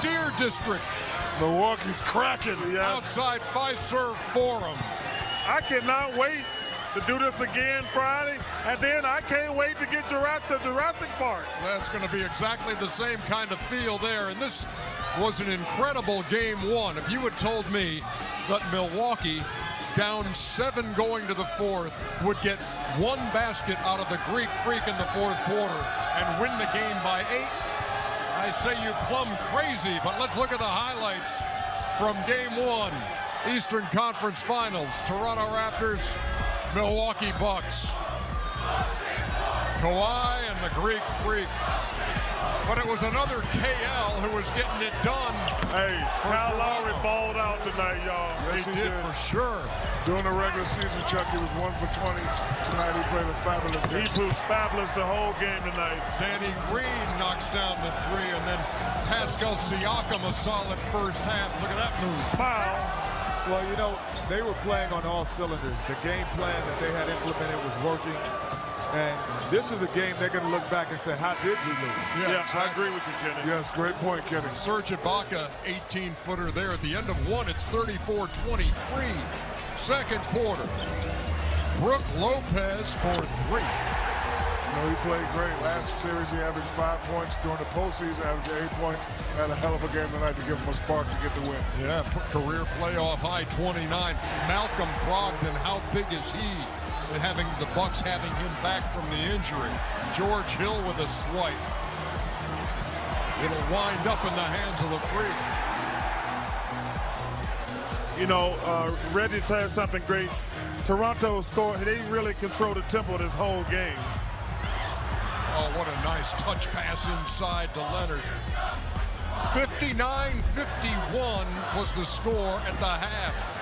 Deer District. Milwaukee's cracking. Yes. Outside Fiserv Forum. I cannot wait to do this again Friday, and then I can't wait to get to Jurassic Park. That's going to be exactly the same kind of feel there, and this was an incredible game one. If you had told me that Milwaukee, down 7 going to the fourth, would get 1 basket out of the Greek Freak in the fourth quarter and win the game by 8, I say you're plumb crazy. But let's look at the highlights from game one. Eastern Conference Finals, Toronto Raptors, Milwaukee Bucks. Kawhi and the Greek Freak. But it was another KL who was getting it done. Hey, Kyle Lowry balled out tonight, y'all. Yes, He did for sure. During the regular season, Chuck, he was 1 for 20. Tonight he played a fabulous game. He was fabulous the whole game tonight. Danny Green knocks down the 3, and then Pascal Siakam a solid first half. Look at that move. Foul. Well, you know, they were playing on all cylinders. The game plan that they had implemented was working. And this is a game they're going to look back and say, how did we lose? Yeah, I agree with you, Kenny. Yes, great point, Kenny. Serge Ibaka, 18-footer there. At the end of one, it's 34-23. Second quarter. Brook Lopez for 3. You know, he played great. Last series, he averaged 5 points. During the postseason, averaged 8 points. Had a hell of a game tonight to give him a spark to get the win. Yeah, career playoff high 29. Malcolm Brogdon, how big is he? And having the Bucks having him back from the injury. George Hill with a swipe. It'll wind up in the hands of the Freak. You know, Reggie said something great. Toronto scored. They really controlled the tempo this whole game. Oh, what a nice touch pass inside to Leonard. 59-51 was the score at the half.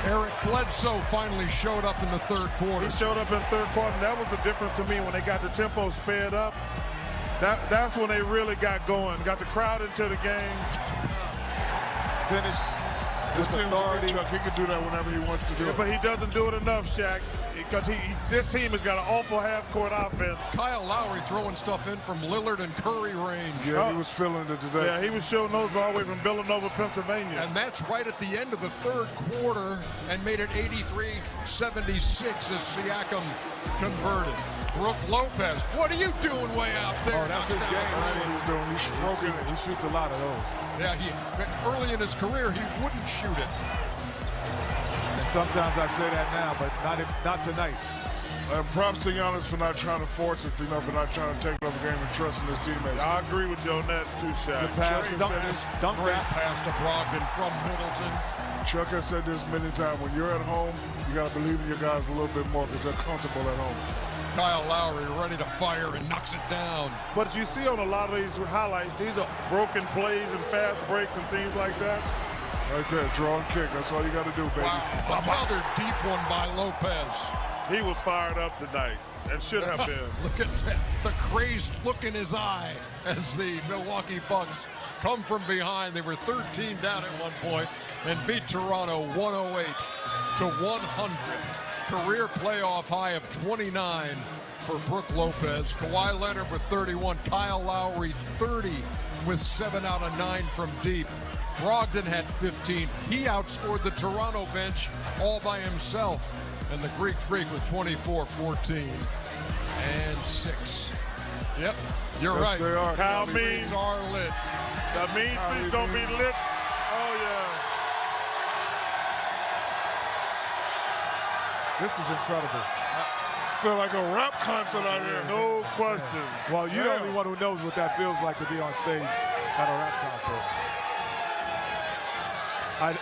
Eric Bledsoe finally showed up in the third quarter. He showed up in the third quarter, and that was the difference to me when they got the tempo sped up. That's when they really got going, got the crowd into the game. Finished This with team's authority. Chuck. He can do that whenever he wants to do it. But he doesn't do it enough, Shaq, because this team has got an awful half-court offense. Kyle Lowry throwing stuff in from Lillard and Curry range. Yeah, he was feeling it today. Yeah, he was showing those all the way from Villanova, Pennsylvania. And that's right at the end of the third quarter and made it 83-76 as Siakam converted. Brook Lopez, what are you doing way out there? Oh, that's his Knocks game. down That's what he's doing. He's stroking it. He shoots a lot of those. Yeah, early in his career, he wouldn't shoot it. And sometimes I say that now, but not tonight. Props to Giannis for not trying to force it, for not trying to take over the game and trusting his teammates. I agree with you on that too, Shaq. The pass, Chuck dunk, said this. dunk Great that. pass to Brogdon from Middleton. Chuck has said this many times. When you're at home, you got to believe in your guys a little bit more because they're comfortable at home. Kyle Lowry ready to fire and knocks it down. But you see on a lot of these highlights, these are broken plays and fast breaks and things like that. Right there, draw and kick. That's all you got to do, baby. Wow, another deep one by Lopez. He was fired up tonight and should have been. Look at that, the crazed look in his eye as the Milwaukee Bucks come from behind. They were 13 down at one point and beat Toronto 108 to 100. Career playoff high of 29 for Brook Lopez. Kawhi Leonard with 31. Kyle Lowry 30 with 7 out of 9 from deep. Brogdon had 15. He outscored the Toronto bench all by himself. And the Greek Freak with 24, 14, and 6. Yep, you're Yes, right. they are. Kyle Streets Means are lit. The mean street's gonna be lit. Oh yeah. This is incredible. Feel like a rap concert out here. No question. Well, you're the only one who knows what that feels like to be on stage at a rap concert.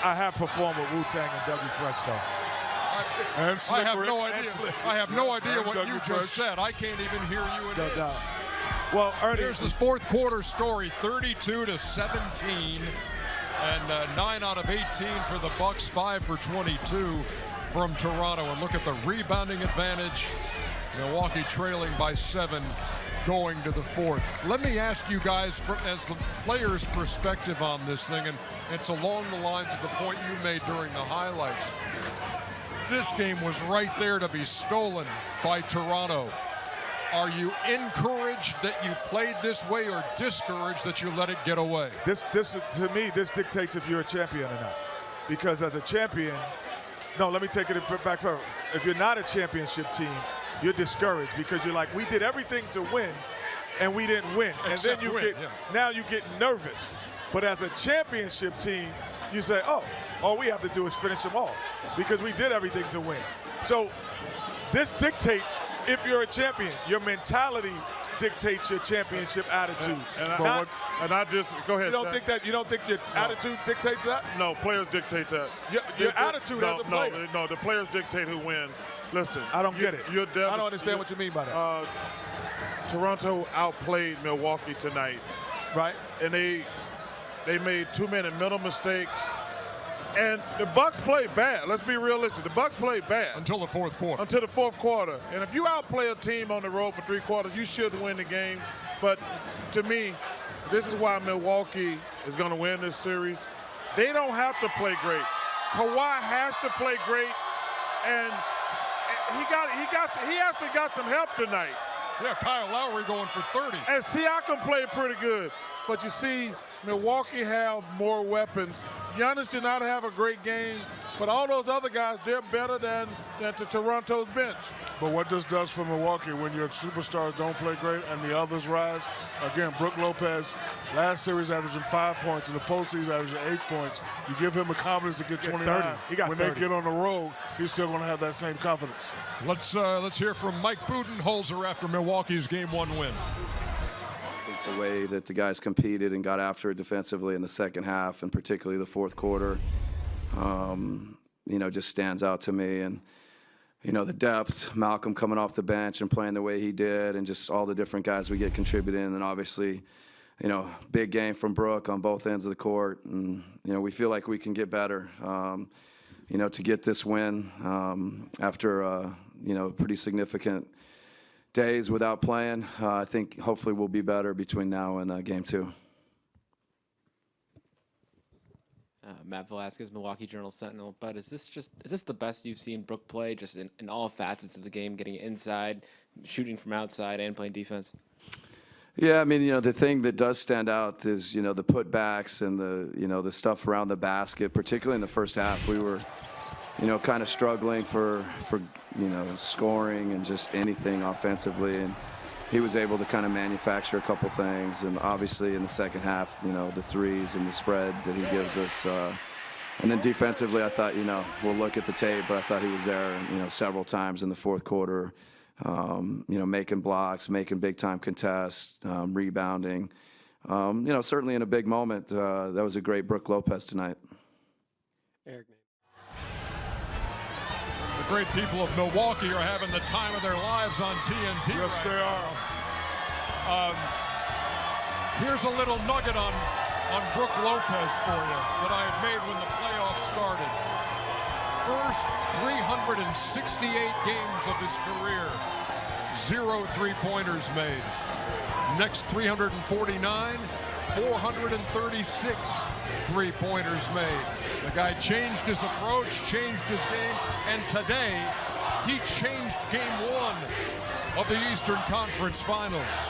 I have performed with Wu-Tang and Dougie Fresh, though. And I have Rick. no idea. I have no idea And what Dougie you Fresh. just said. I can't even hear you in No this. doubt. Well, Ernie, Here's this fourth quarter story, 32-17, and 9 out of 18 for the Bucks, 5 for 22 from Toronto. And look at the rebounding advantage. Milwaukee trailing by 7 going to the fourth. Let me ask you guys, as the players' perspective on this thing, and it's along the lines of the point you made during the highlights. This game was right there to be stolen by Toronto. Are you encouraged that you played this way or discouraged that you let it get away? This to me, this dictates if you're a champion or not. Because as a champion, no, let me take it back further. If you're not a championship team, you're discouraged because you're like, we did everything to win, and we didn't win. And then now you get nervous. But as a championship team, you say, oh, all we have to do is finish them off because we did everything to win. So this dictates if you're a champion. Your mentality dictates your championship attitude. Go ahead. You don't think your attitude dictates that? No, players dictate that. Your attitude as a player. No, the players dictate who wins. Listen, I don't get it. I don't understand what you mean by that. Toronto outplayed Milwaukee tonight, right? And they made too many mental mistakes. And the Bucks played bad. Let's be realistic. The Bucks played bad. Until the fourth quarter. Until the fourth quarter. And if you outplay a team on the road for 3 quarters, you should win the game. But to me, this is why Milwaukee is going to win this series. They don't have to play great. Kawhi has to play great, and he actually got some help tonight. Yeah, Kyle Lowry going for 30. And Siakam played pretty good. But you see, Milwaukee have more weapons. Giannis did not have a great game, but all those other guys, they're better than to Toronto's bench. But what this does for Milwaukee, when your superstars don't play great and the others rise, again, Brook Lopez, last series averaging 5 points, in the postseason averaging 8 points. You give him the confidence to get 29. When they get on the road, he's still going to have that same confidence. Let's hear from Mike Budenholzer after Milwaukee's Game 1 win. The way that the guys competed and got after it defensively in the second half, and particularly the fourth quarter, just stands out to me. And, the depth, Malcolm coming off the bench and playing the way he did, and just all the different guys we get contributing. And obviously, big game from Brook on both ends of the court. And, we feel like we can get better, to get this win after, pretty significant days without playing. I think hopefully we'll be better between now and Game 2. Matt Velasquez, Milwaukee Journal-Sentinel. But is this the best you've seen Brook play, just in all facets of the game, getting inside, shooting from outside, and playing defense? Yeah, I mean, the thing that does stand out is, the putbacks and the stuff around the basket, particularly in the first half. We were, kind of struggling for scoring and just anything offensively, and he was able to kind of manufacture a couple things. And obviously in the second half, the threes and the spread that he gives us. And then defensively, I thought, we'll look at the tape, but I thought he was there, several times in the fourth quarter, making blocks, making big-time contests, rebounding. Certainly in a big moment, that was a great Brook Lopez tonight. Eric. The great people of Milwaukee are having the time of their lives on TNT. Yes, they are. Here's a little nugget on Brook Lopez for you that I had made when the playoffs started. First 368 games of his career, 0 3-pointers made. Next 349, 436 3-pointers made. The guy changed his approach, changed his game, and today he changed Game 1 of the Eastern Conference Finals.